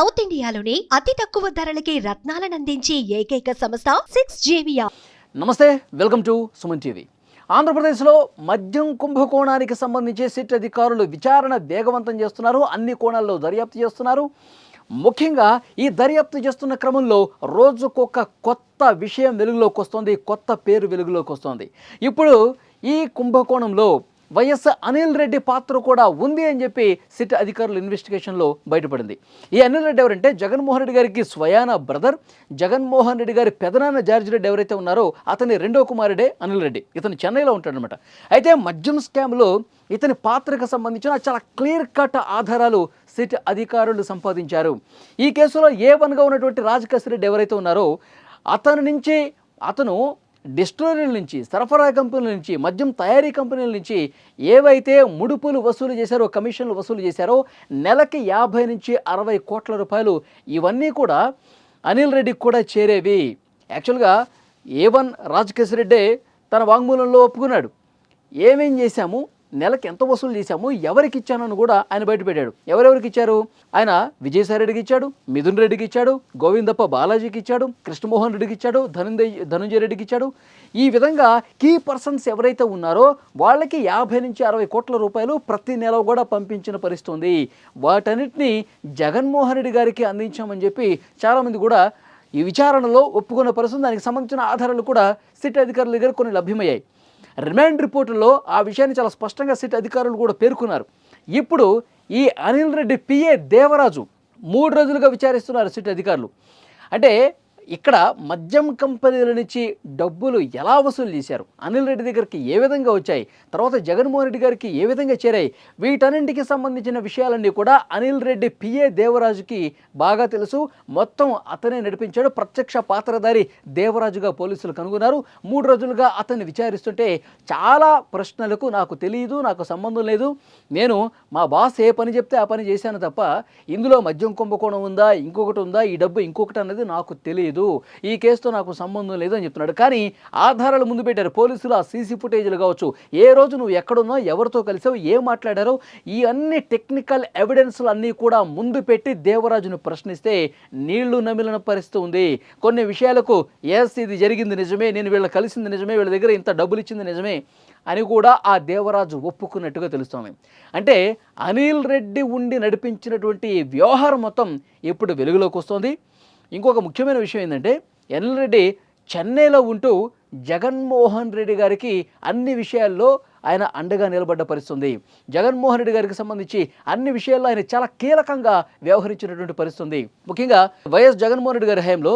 South ఇండియాలోని అతి తక్కువ ధరలకి రత్నాలనందించే ఏకైక సంస్థ 6JVR. నమస్తే, వెల్కమ్ టు సుమన్ టీవీ. ఆంధ్రప్రదేశ్లో మద్యం కుంభకోణానికి సంబంధించి సిట్ అధికారులు విచారణ వేగవంతం చేస్తున్నారు. అన్ని కోణాల్లో దర్యాప్తు చేస్తున్నారు. ముఖ్యంగా ఈ దర్యాప్తు చేస్తున్న క్రమంలో రోజుకొక కొత్త విషయం వెలుగులోకి వస్తుంది, కొత్త పేరు వెలుగులోకి వస్తుంది. ఇప్పుడు ఈ కుంభకోణంలో వైఎస్ అనిల్ రెడ్డి పాత్ర కూడా ఉంది అని చెప్పి సిట్ అధికారుల ఇన్వెస్టిగేషన్లో బయటపడింది. ఈ అనిల్ రెడ్డి ఎవరంటే జగన్మోహన్ రెడ్డి గారికి స్వయాన బ్రదర్. జగన్మోహన్ రెడ్డి గారి పెదనాన్న జార్జి రెడ్డి ఎవరైతే ఉన్నారో అతని రెండో కుమారుడే అనిల్ రెడ్డి. ఇతను చెన్నైలో ఉంటాడనమాట. అయితే మద్యం స్కామ్లో ఇతని పాత్రకు సంబంధించిన చాలా క్లియర్ కట్ ఆధారాలు సిట్ అధికారులు సంపాదించారు. ఈ కేసులో A1గా ఉన్నటువంటి రాజకేశ్ రెడ్డి ఎవరైతే ఉన్నారో అతను డిస్టిలరీల నుంచి, సరఫరా కంపెనీల నుంచి, మద్యం తయారీ కంపెనీల నుంచి ఏవైతే ముడుపులు వసూలు చేశారో, కమిషన్లు వసూలు చేశారో నెలకి 50 నుంచి 60 కోట్ల రూపాయలు, ఇవన్నీ కూడా అనిల్ రెడ్డికి కూడా చేరేవి. యాక్చువల్గా A1 రాజకేశ్ రెడ్డి తన వాంగ్మూలంలో ఒప్పుకున్నాడు. ఏమేం చేశాము, నెలకి ఎంత వసూలు చేశాము, ఎవరికి ఇచ్చానని కూడా ఆయన బయటపెట్టాడు. ఎవరెవరికి ఇచ్చారు? ఆయన విజయసాయి రెడ్డికి ఇచ్చాడు, మిథున్ రెడ్డికి ఇచ్చాడు, గోవిందప్ప బాలాజీకి ఇచ్చాడు, కృష్ణమోహన్ రెడ్డికి ఇచ్చాడు, ధనుంజయ రెడ్డికి ఇచ్చాడు. ఈ విధంగా కీ పర్సన్స్ ఎవరైతే ఉన్నారో వాళ్ళకి 50 నుంచి 60 కోట్ల రూపాయలు ప్రతి నెల కూడా పంపించిన పరిస్థితి ఉంది. వాటన్నిటిని జగన్మోహన్ రెడ్డి గారికి అందించామని చెప్పి చాలామంది కూడా ఈ విచారణలో ఒప్పుకున్న పరిస్థితి. దానికి సంబంధించిన ఆధారాలు కూడా సిట్ అధికారుల దగ్గర కొన్ని లభ్యమయ్యాయి. రిమాండ్ రిపోర్టులో ఆ విషయాన్ని చాలా స్పష్టంగా సిట్ అధికారులు కూడా పేర్కొన్నారు. ఇప్పుడు ఈ అనిల్ రెడ్డి PA దేవరాజు 3 రోజులుగా విచారిస్తున్నారు సిట్ అధికారులు. అంటే ఇక్కడ మద్యం కంపెనీల నుంచి డబ్బులు ఎలా వసూలు చేశారు, అనిల్ రెడ్డి దగ్గరికి ఏ విధంగా వచ్చాయి, తర్వాత జగన్మోహన్ రెడ్డి గారికి ఏ విధంగా చేరాయి, వీటన్నింటికి సంబంధించిన విషయాలన్నీ కూడా అనిల్ రెడ్డి PA దేవరాజుకి బాగా తెలుసు. మొత్తం అతనే నడిపించాడు. ప్రత్యక్ష పాత్రధారి దేవరాజుగా పోలీసులు కనుగొన్నారు. 3 రోజులుగా అతన్ని విచారిస్తుంటే చాలా ప్రశ్నలకు నాకు తెలియదు, నాకు సంబంధం లేదు, నేను మా బాస్ ఏ పని చెప్తే ఆ పని చేశాను తప్ప ఇందులో మద్యం కుంభకోణం ఉందా, ఇంకొకటి ఉందా, ఈ డబ్బు ఇంకొకటి అనేది నాకు తెలియదు, ఈ కేసుతో నాకు సంబంధం లేదు అని చెప్తున్నాడు. కానీ ఆధారాలు ముందు పెట్టారు పోలీసులు. ఆ CC ఫుటేజ్లు కావచ్చు, ఏ రోజు నువ్వు ఎక్కడున్నావు, ఎవరితో కలిసావు, ఏం మాట్లాడారో, ఈ అన్ని టెక్నికల్ ఎవిడెన్స్లు అన్నీ కూడా ముందు పెట్టి దేవరాజును ప్రశ్నిస్తే నీళ్లు నమిలిన పరిస్థితి ఉంది. కొన్ని విషయాలకు ఎస్ ఇది జరిగింది నిజమే, నేను వీళ్ళని కలిసింది నిజమే, వీళ్ళ దగ్గర ఇంత డబ్బులు ఇచ్చింది నిజమే అని కూడా ఆ దేవరాజు ఒప్పుకున్నట్టుగా తెలుస్తోంది. అంటే అనిల్ రెడ్డి ఉండి నడిపించినటువంటి వ్యవహారం మొత్తం ఇప్పుడు వెలుగులోకి వస్తుంది. ఇంకొక ముఖ్యమైన విషయం ఏంటంటే అనిల్ రెడ్డి చెన్నైలో ఉంటూ జగన్మోహన్ రెడ్డి గారికి అన్ని విషయాల్లో ఆయన అండగా నిలబడ్డ పరిస్థితుంది. జగన్మోహన్ రెడ్డి గారికి సంబంధించి అన్ని విషయాల్లో ఆయన చాలా కీలకంగా వ్యవహరించినటువంటి పరిస్థితుంది. ముఖ్యంగా వైఎస్ జగన్మోహన్ రెడ్డి గారి హయాంలో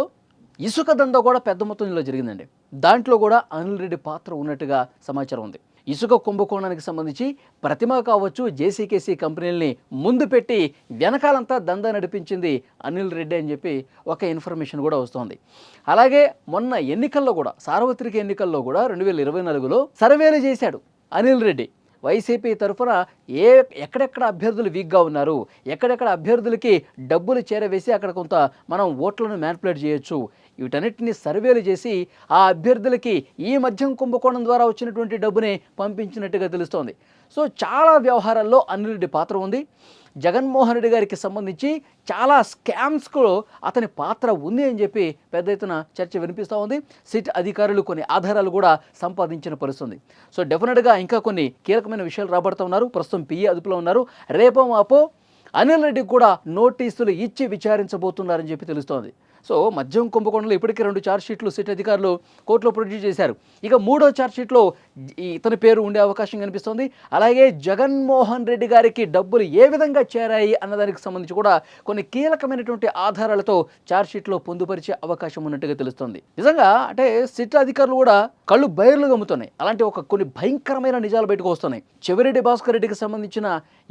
ఇసుక దందా కూడా పెద్ద మొత్తంలో జరిగిందండి. దాంట్లో కూడా అనిల్ రెడ్డి పాత్ర ఉన్నట్టుగా సమాచారం ఉంది. ఇసుక కుంభకోణానికి సంబంధించి ప్రతిమ కావచ్చు, JCKC కంపెనీలని ముందు పెట్టి వెనకాలంతా దందా నడిపించింది అనిల్ రెడ్డి అని చెప్పి ఒక ఇన్ఫర్మేషన్ కూడా వస్తుంది. అలాగే మొన్న ఎన్నికల్లో కూడా, సార్వత్రిక ఎన్నికల్లో కూడా 2024లో సర్వేలు చేశాడు అనిల్ రెడ్డి. వైసీపీ తరఫున ఎక్కడెక్కడ అభ్యర్థులు వీక్గా ఉన్నారు, ఎక్కడెక్కడ అభ్యర్థులకి డబ్బులు చేరవేసి అక్కడ కొంత మనం ఓట్లను మ్యానిపులేట్ చేయొచ్చు, వీటన్నిటిని సర్వేలు చేసి ఆ అభ్యర్థులకి ఈ మద్యం కుంభకోణం ద్వారా వచ్చినటువంటి డబ్బుని పంపించినట్టుగా తెలుస్తోంది. సో చాలా వ్యవహారాల్లో అనిల్ రెడ్డి పాత్ర ఉంది. జగన్మోహన్ రెడ్డి గారికి సంబంధించి చాలా స్కామ్స్లో అతని పాత్ర ఉంది అని చెప్పి పెద్ద ఎత్తున చర్చ వినిపిస్తూ ఉంది. సిట్ అధికారులు కొన్ని ఆధారాలు కూడా సంపాదించిన పరిస్థితుంది. సో డెఫినెట్గా ఇంకా కొన్ని కీలకమైన విషయాలు రాబడుతూ ఉన్నారు. ప్రస్తుతం PA అదుపులో ఉన్నారు. రేపో మాపో అనిల్ రెడ్డికి కూడా నోటీసులు ఇచ్చి విచారించబోతున్నారని చెప్పి తెలుస్తోంది. సో మద్యం కుంభకోణంలో ఇప్పటికే 2 ఛార్జ్షీట్లు సిట్ అధికారులు కోర్టులో ప్రొడ్యూస్ చేశారు. ఇక 3వ ఛార్జ్షీట్లో ఇతని పేరు ఉండే అవకాశం కనిపిస్తోంది. అలాగే జగన్మోహన్ రెడ్డి గారికి డబ్బులు ఏ విధంగా చేరాయి అన్నదానికి సంబంధించి కూడా కొన్ని కీలకమైనటువంటి ఆధారాలతో ఛార్జ్షీట్లో పొందుపరిచే అవకాశం ఉన్నట్టుగా తెలుస్తోంది. నిజంగా అంటే సిట్ అధికారులు కూడా కళ్ళు బయర్లు గమ్ముతున్నాయి. అలాంటి కొన్ని భయంకరమైన నిజాలు బయటకు వస్తున్నాయి. చెవిరెడ్డి భాస్కర్ రెడ్డికి సంబంధించిన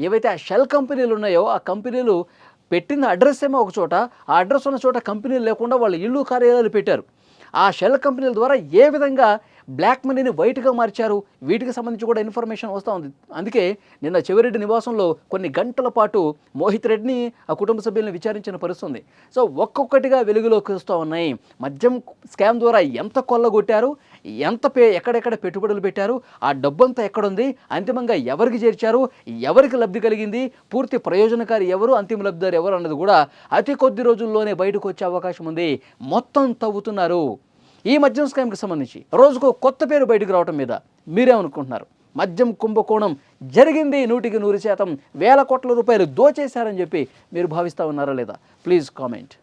ఏవైతే ఆ షెల్ కంపెనీలు ఉన్నాయో ఆ కంపెనీలు పెట్టిన అడ్రస్ ఏమో ఒక చోట, ఆ అడ్రస్ ఉన్న చోట కంపెనీలు లేకుండా వాళ్ళు ఇల్లు కార్యాలయాలు పెట్టారు. ఆ షెల్ కంపెనీల ద్వారా ఏ విధంగా బ్లాక్ మనీని వైట్గా మార్చారు. వీటికి సంబంధించి కూడా ఇన్ఫర్మేషన్ వస్తూ ఉంది. అందుకే నిన్న చెవిరెడ్డి నివాసంలో కొన్ని గంటల పాటు మోహిత్ రెడ్డిని ఆ కుటుంబ సభ్యులను విచారించిన పరిస్థితుంది. సో ఒక్కొక్కటిగా వెలుగులోకి వస్తూ ఉన్నాయి. మద్యం స్కామ్ ద్వారా ఎంత కొల్లగొట్టారు, ఎక్కడెక్కడ పెట్టుబడులు పెట్టారు, ఆ డబ్బంతా ఎక్కడుంది, అంతిమంగా ఎవరికి చేర్చారు, ఎవరికి లబ్ధి కలిగింది, పూర్తి ప్రయోజనకారి ఎవరు, అంతిమ లబ్ధిదారు ఎవరు అన్నది కూడా అతి కొద్ది రోజుల్లోనే బయటకు వచ్చే అవకాశం ఉంది. మొత్తం తవ్వుతున్నారు. ఈ మద్యం స్కామ్కి సంబంధించి రోజుకు కొత్త పేరు బయటకు రావడం మీద మీరేమనుకుంటున్నారు? మద్యం కుంభకోణం జరిగింది 100% వేల కోట్ల రూపాయలు దోచేశారని చెప్పి మీరు భావిస్తూ ఉన్నారా లేదా? Please comment.